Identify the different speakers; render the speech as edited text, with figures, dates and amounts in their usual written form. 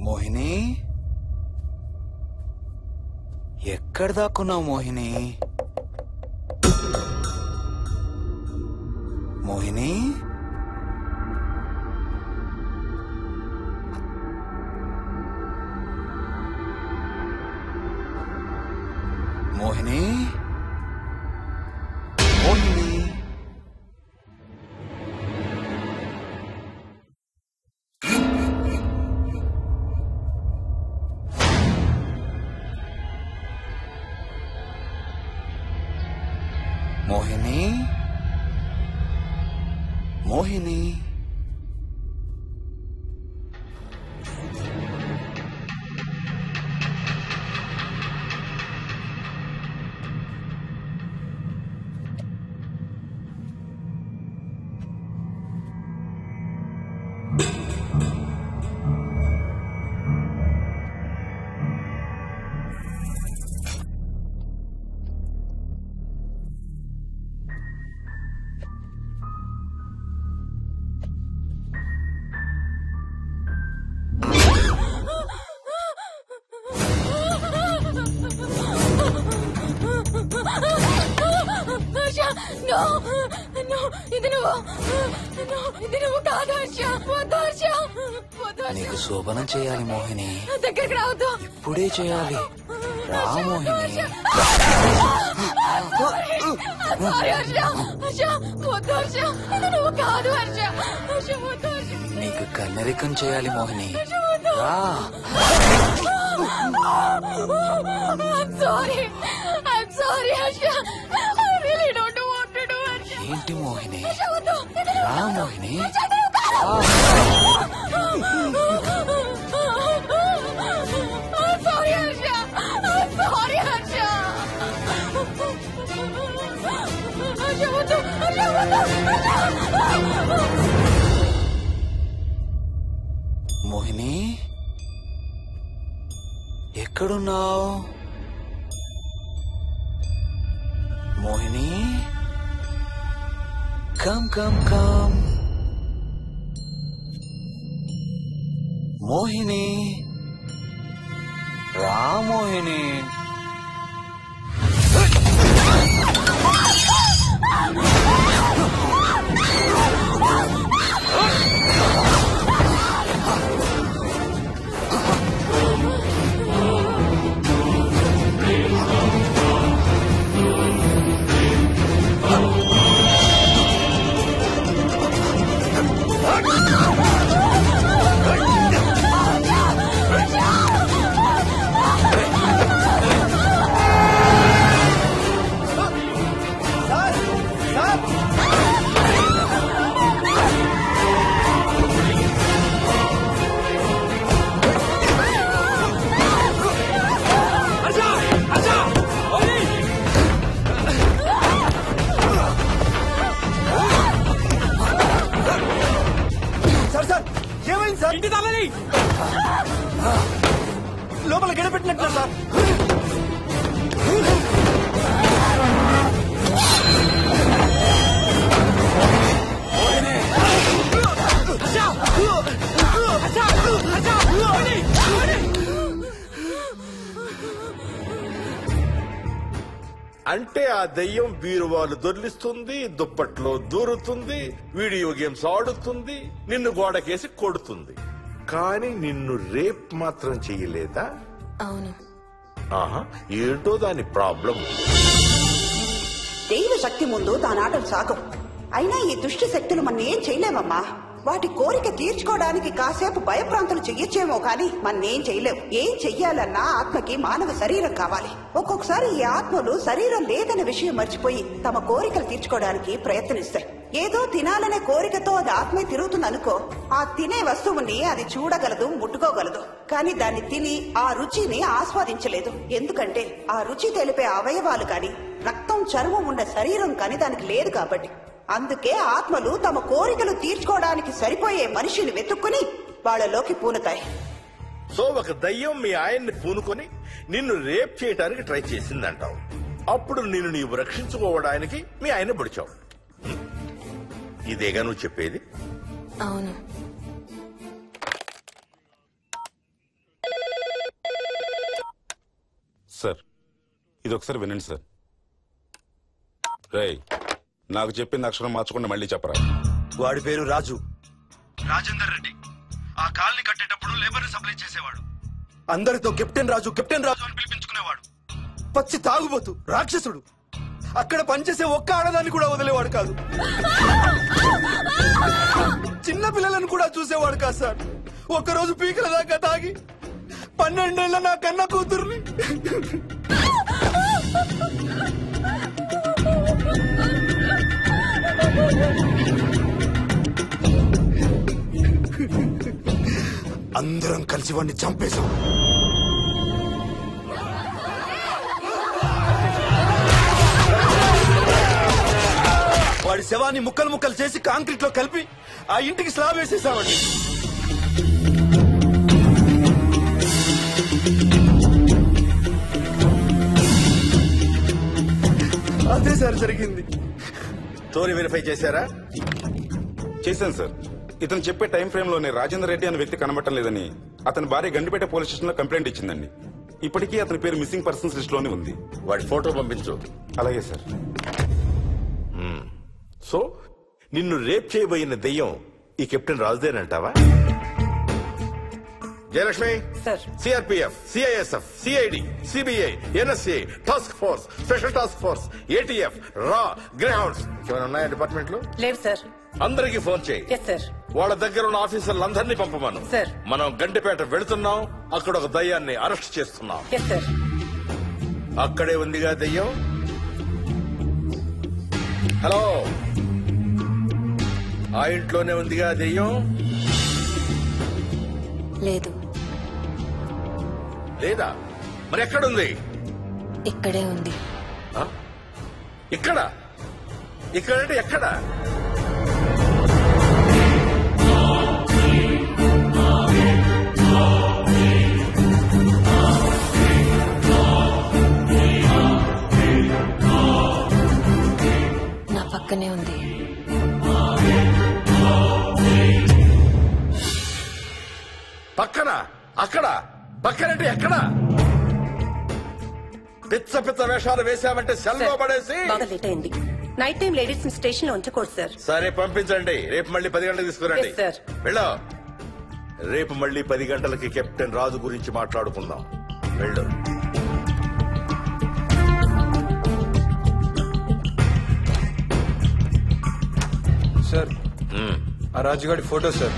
Speaker 1: మోహిని, ఎక్కడ దాక్కున్నావు మోహిని? మోహిని, మోహిని, మోహిని. మోహిని, మోహిని. నీకు శోభనం చేయాలి మోహిని.
Speaker 2: దగ్గరికి రావద్దు.
Speaker 1: ఇప్పుడే చేయాలి. రా మోహిని. నీకు కన్నరికం చేయాలి మోహిని. రా. ఏంటి మోహిని? రా మోహిని. మోహిని, ఎక్కడున్నావు Mohini? Come come come Mohini. రా మోహిని.
Speaker 3: లోపల గడపెట్టినట్టు సార్.
Speaker 4: అంటే ఆ దెయ్యం బీరువాలు దొర్లిస్తుంది, దుప్పట్లో దూరుతుంది, వీడియో గేమ్స్ ఆడుతుంది, నిన్ను గోడకేసి కొడుతుంది. కానీ నిన్ను రేప్ మాత్రం చెయ్యలేదా?
Speaker 2: అవును.
Speaker 4: ఆహా, ఏంటో దాని ప్రాబ్లం.
Speaker 5: దైవ శక్తి ముందు దానాటలు సాగం. అయినా ఈ దుష్ట శక్తులు మన ఏం చేయలేమమ్మా. వాటి కోరిక తీర్చుకోవడానికి కాసేపు భయప్రాంతులు చెయ్యొచ్చేమో కానీ మన్నేం చేయలేవు. ఏం చెయ్యాలన్నా ఆత్మకి మానవ శరీరం కావాలి. ఒక్కొక్కసారి ఈ ఆత్మలు శరీరం లేదనే విషయం మర్చిపోయి తమ కోరికలు తీర్చుకోవడానికి ప్రయత్నిస్తాయి. ఏదో తినాలనే కోరికతో అది ఆత్మే తిరుగుతుందనుకో, ఆ తినే వస్తువుని అది చూడగలదు, ముట్టుకోగలదు. కానీ దాన్ని తిని ఆ రుచిని ఆస్వాదించలేదు. ఎందుకంటే ఆ రుచి తెలిపే అవయవాలు కాని, రక్తం చర్మం ఉన్న శరీరం కాని దానికి లేదు కాబట్టి. అందుకే ఆత్మలు తమ కోరికలు తీర్చుకోవడానికి సరిపోయే మనిషిని వెతుక్కుని వాళ్లలోకి పూనుతాయి.
Speaker 4: సో ఒక దయ్యం మీ ఆయన్ని పూనుకొని నిన్ను రేప్ చేయడానికి ట్రై చేసిందంటావు. అప్పుడు నిన్ను నీవు రక్షించుకోవడానికి మీ ఆయన పొడిచావు. ఇదేగా నువ్వు చెప్పేది?
Speaker 2: అవును. సార్ ఇది ఒకసారి వినండి సార్. రేయ్, నాకు చెప్పింది అక్షరం మార్చకుండా మళ్ళీ చెప్పరా.
Speaker 3: వాడి పేరు రాజు, రాజేందర్ రెడ్డి. ఆ కాలనీ కట్టేటప్పుడు లేబర్ సప్లై చేసేవాడు. అందరితో కెప్టెన్ రాజు అని పిలిపించుకునేవాడు. పచ్చి తాగుబోతు, రాక్షసుడు. అక్కడ పనిచేసే ఒక్క ఆడదాన్ని కూడా వదిలేవాడు కాదు. చిన్న పిల్లలను కూడా చూసేవాడు కాదు సార్. ఒక్కరోజు పీకల దాకా తాగి 12 ఏళ్ల నా కన్న కూతుర్ని అందరం కలిసి వాడిని చంపేశాం. వాడి శవాన్ని ముక్కలు ముక్కలు చేసి కాంక్రీట్ లో కలిపి ఆ ఇంటికి స్లాబ్ వేసేసామండి. అదే సార్ జరిగింది.
Speaker 4: స్టోరీ వెరిఫై చేశారా?
Speaker 2: చేశాను సార్. ఇతను చెప్పే టైం ఫ్రేమ్ లోనే రాజేందర్ రెడ్డి అనే వ్యక్తి కనబడటం లేదని అతని భార్య గండిపేట పోలీస్ స్టేషన్ లో కంప్లైంట్ ఇచ్చిందండి. ఇప్పటికీ అతని పేరు మిస్సింగ్ పర్సన్స్ లిస్ట్ లోనే ఉంది.
Speaker 4: వాడి ఫోటో పంపించు.
Speaker 2: అలాగే సార్.
Speaker 4: సో నిన్ను రేప్ చేయబోయిన దెయ్యం ఈ కెప్టెన్ రాజుదేనంటావా? Jayalakshmi, CRPF, CISF, CID, CBI, NSA, task force, special task force, ATF, రా, గ్రేహౌండ్స్ ఏమైనా ఉన్నాయా డిపార్ట్మెంట్ లో?
Speaker 6: లేదు సార్.
Speaker 4: అందరికీ ఫోన్ చేయి. వాళ్ళ దగ్గర ఉన్న ఆఫీసర్లందరినీ పంపమను. మనం గండిపేట వెళుతున్నాం. అక్కడ ఒక దయ్యాన్ని అరెస్ట్ చేస్తున్నాం. అక్కడే ఉందిగా దయ్యం. హలో, ఆ ఇంట్లోనే ఉందిగా దెయ్యం?
Speaker 7: లేదు.
Speaker 4: లేదా? మరి ఎక్కడుంది?
Speaker 7: ఇక్కడే ఉంది.
Speaker 4: ఇక్కడ? ఇక్కడంటే ఎక్కడ?
Speaker 7: నా పక్కనే ఉంది.
Speaker 4: పక్కన? అక్కడ? పక్కనంటే ఎక్కడ? పిచ్చ పిచ్చ వేషాలు వేశామంటే సెల్లో పడేసి.
Speaker 6: నైట్ టైం లేడీస్ స్టేషన్ లో ఉంచకూడదు సార్.
Speaker 4: సరే పంపించండి. రేపు మళ్ళీ 10 గంటలకు తీసుకురండి. వెళ్ళు. రేపు మళ్ళీ 10 గంటలకి కెప్టెన్ రాజు గురించి మాట్లాడుకుందాం. వెళ్ళు.
Speaker 3: సార్, ఆ రాజుగాడి ఫోటో సార్.